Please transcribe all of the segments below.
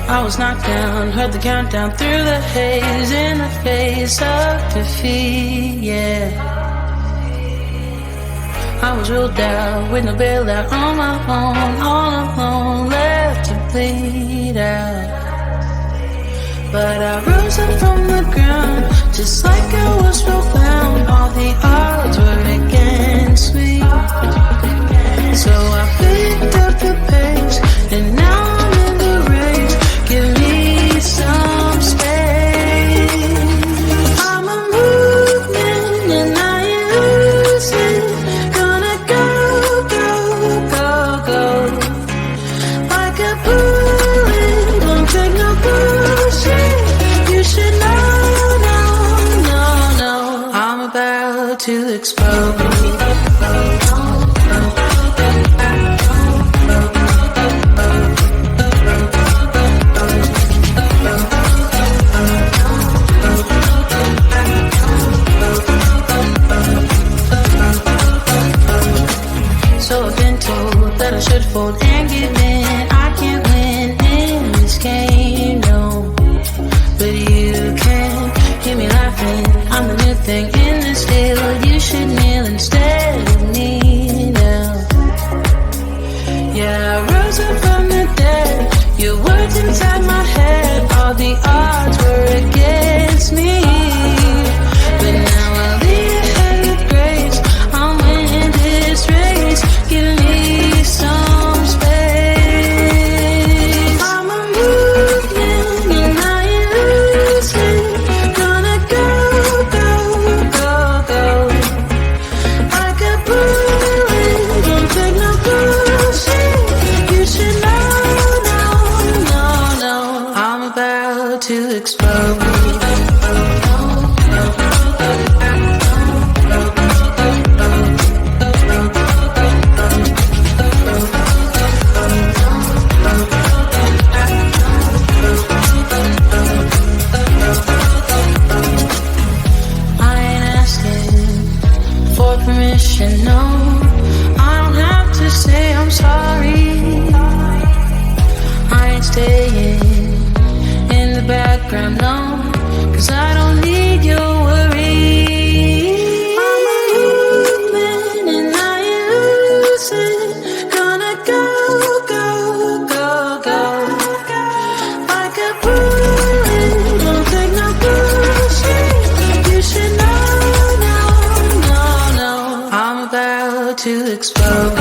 I was knocked down, heard the countdown through the haze, in the face of defeat, yeah. I was ruled out with no bailout, on my own, all alone, left to bleed out. But I rose up from the ground, just like I was profound. All the odds were against me, so I picked up the pace, and now I'm in the race. Give me some space. I'm a movement and I ain't losing. Gonna go, go, go, go. Like a bullet, won't take no bullshit. You should know, no, no, no. I'm about to explode. So I've been told that I should fold and give in. I can't win in this game, no. But you can hear me laughing. I'm the new thing in this field. You should kneel instead of me now. Yeah, I rose up from the dead. Your words inside my head. All the odds were against me, but now I'll lead ahead with grace. I'm winning this race. Give me some space. I'm a movement and I ain't losing. Gonna go, go, go, go. Like a bullet, don't take no bullshit. You should know, no, no, no. I'm about to explode. Permission, no, I don't have to say I'm sorry. I ain't staying in the background, no, 'cause I don't need your worry. I'm a movement and I ain't losing. Gonna go, go, go, go. Like a bullet, don't take no bullshit. You should know. I'm about to explode.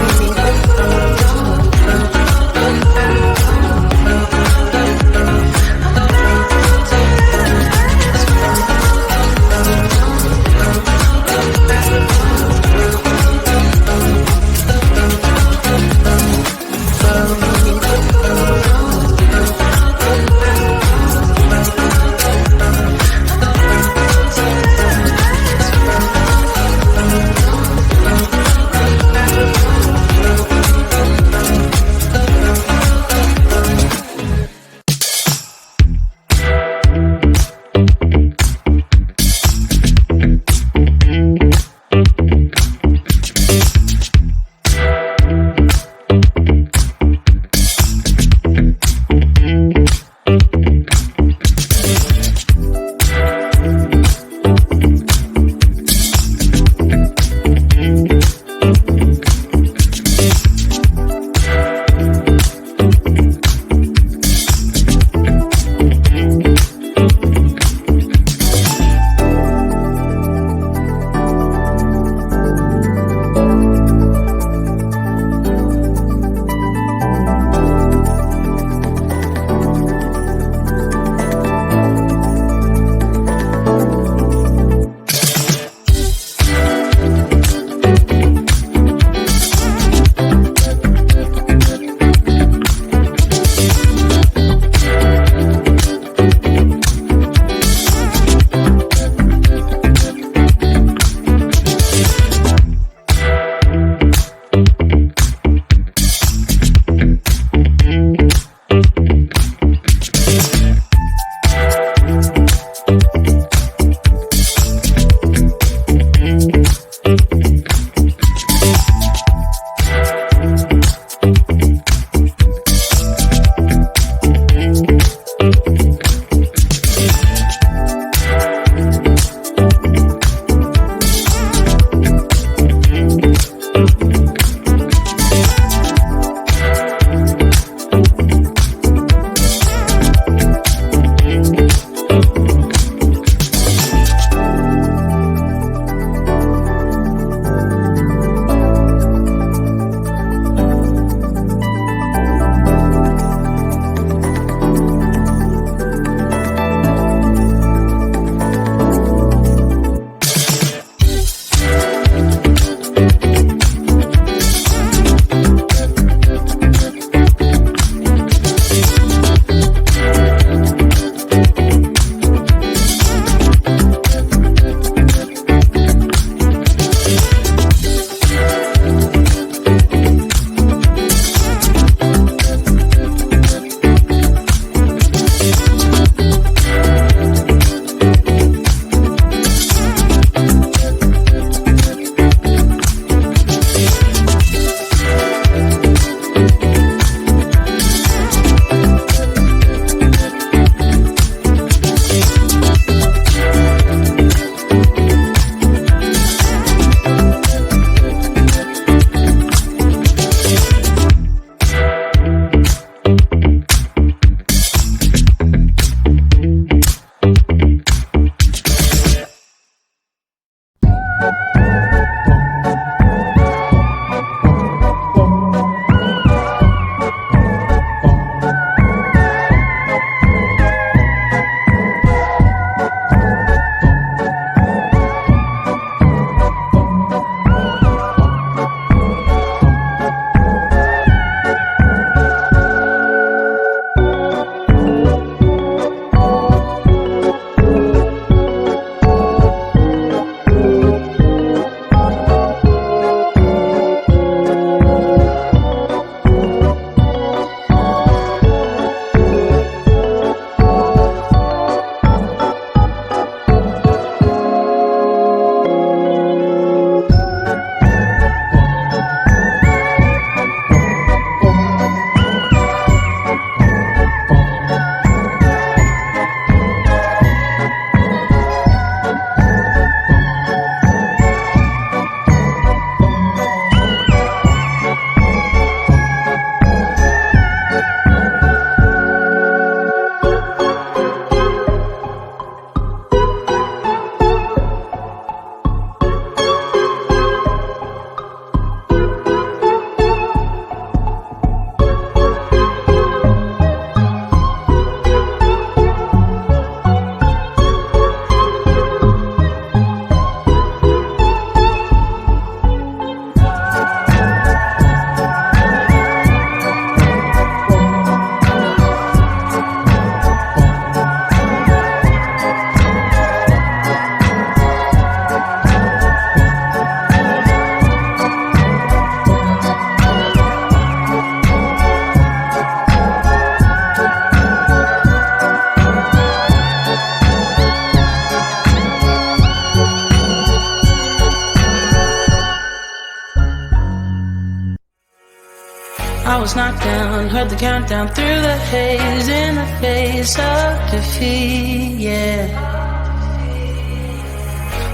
knocked down, heard the countdown through the haze, in the face of defeat, yeah.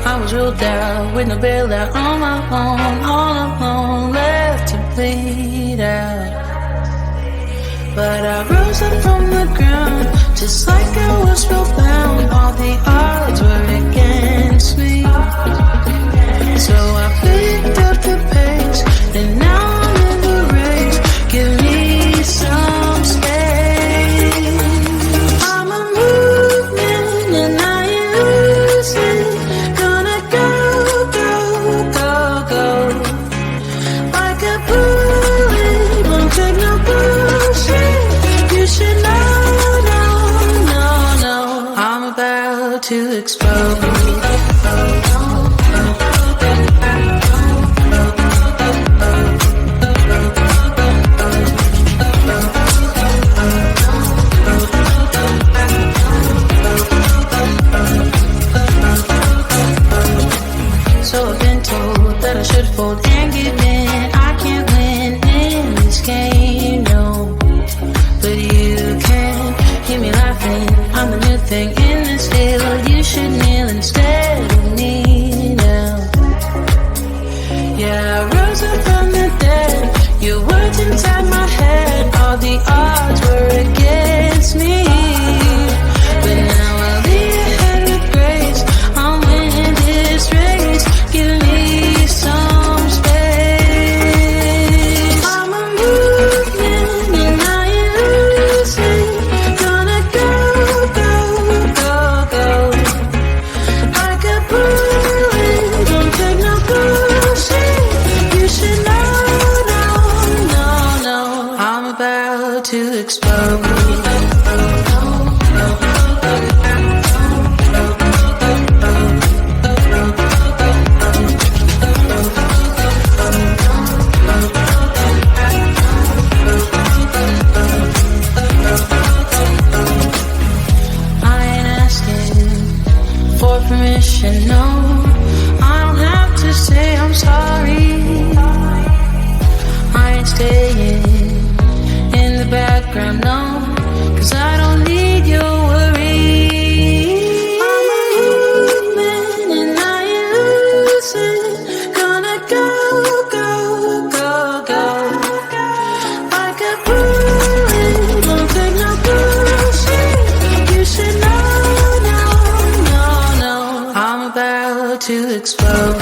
I was ruled out with no bailout, on my own, all alone, left to bleed out. But I rose up from the ground, just like I was spellbound. All the odds were against me, so I picked up the pace, and now I'm in the race. Give me some space. I'm a movement and I ain't losing. Gonna go, go, go, go. Like a bullet, won't take no bullshit. You should know, no, no, no. I'm about to explode. So I've been told that I should fold and give in. I can't win in this game, no. But you can hear me laughing. I'm the new thing in this field. You should kneel instead of me now. Yeah, I rose up from the dead. Your words inside my head. All the odds were against me, but now I'll lead ahead with grace. I'll win this race. Give me some space. I'm a movement and I ain't losing. Gonna go, go, go, go. Like a bullet, don't take no bullshit. You should know, no, no, no. I'm about to explode. Permission, no, I don't have to say I'm sorry. I ain't staying in the background, no, 'cause I don't need your worry. I'm a movement and I ain't losing. Gonna go, go, go, go. Like a bullet, won't take no bullshit. You should know, no, no, no. I'm about to explode.